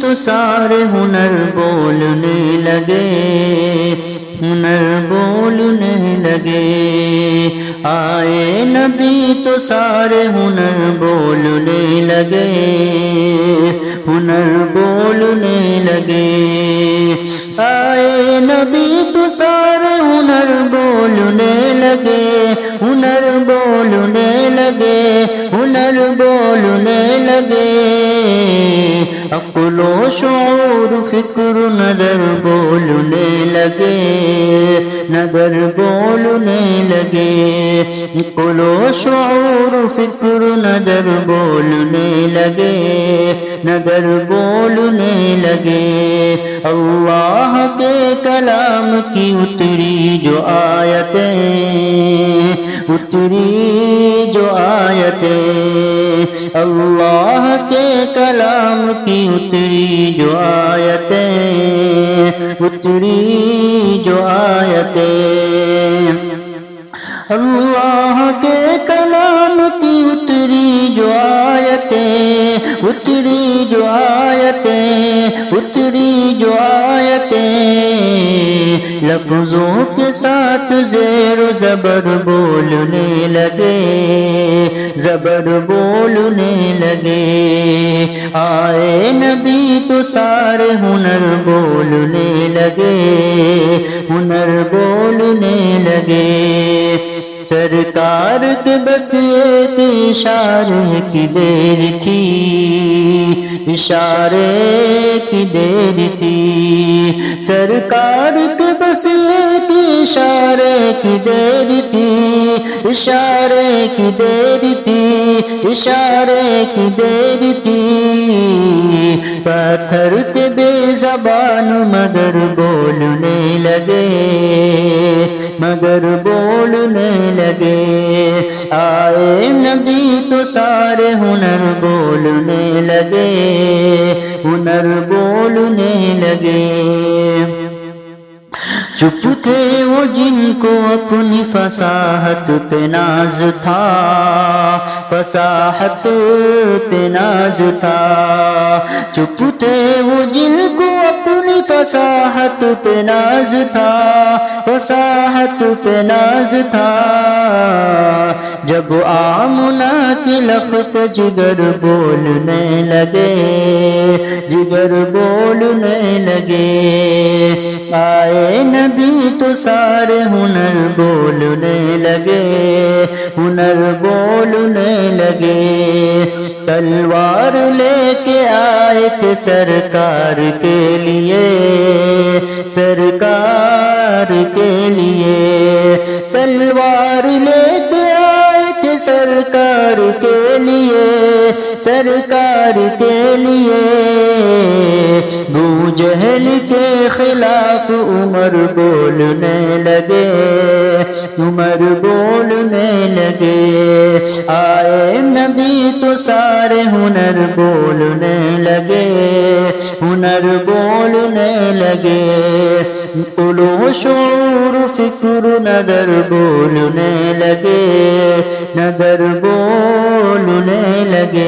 تو سارے ہنر بولنے لگے، ہنر بولنے لگے، آئے نبی تو سارے ہنر بولنے لگے، ہنر بولنے لگے، آئے نبی تو سارے ہنر بولنے لگے، ہنر بولنے لگے، ہنر بولنے لگے، عقل و شعور فکر نظر بولنے لگے، نظر بولنے لگے، عقل و شعور فکر نظر بولنے لگے، نظر بولنے لگے، اللہ کے کلام کی اتری جو آیتیں، اتری جو آیتیں، اللہ کے کلام کی اتری جو آیتیں، اتری جو آیتیں، اللہ کے کلام کی اتری جو آیتیں، اتری جو آیتیں، اتری جو آیتیں، لفظوں کے ساتھ زیر و زبر بولنے لگے، زبر بولنے لگے، آئے نبی تو سارے ہنر بولنے لگے، ہنر بولنے لگے، سرکار کے بس ایک اشارے کی دیر تھی، اشارے کی دیر تھی، سرکار کے بس ایک اشارے کی دیر تھی، اشارے کی دیر تھی، اشارے کی دیر تھی، پتھر کے بے زبان مگر بولنے لگے، مگر بولنے لگے، آئے نبی تو سارے ہنر بولنے لگے، ہنر بولنے لگے، چپ تھے وہ جن کو اپنی فصاحت پہ ناز تھا، فصاحت پہ ناز تھا، چپ تھے وہ جن کو اپنی فصاحت پہ ناز تھا، فصاحت پہ ناز تھا، جب آمنہ کی لخت جگر بولنے لگے، جگر بولنے لگے، آئے نبی تو سارے ہنر بولنے لگے، ہنر بولنے لگے، تلوار لے کے آئے تھے سرکار کے لیے، سرکار کے لیے، تلوار لے کے آئے تھے سرکار کے لیے، سرکار کے لیے، ابو جہل کے خلاف عمر بولنے لگے، عمر بولنے لگے، آئے نبی تو سارے ہنر بولنے لگے، ہنر بولنے لگے، عقل و شعور فکر نظر بولنے لگے، نظر بولنے لگے،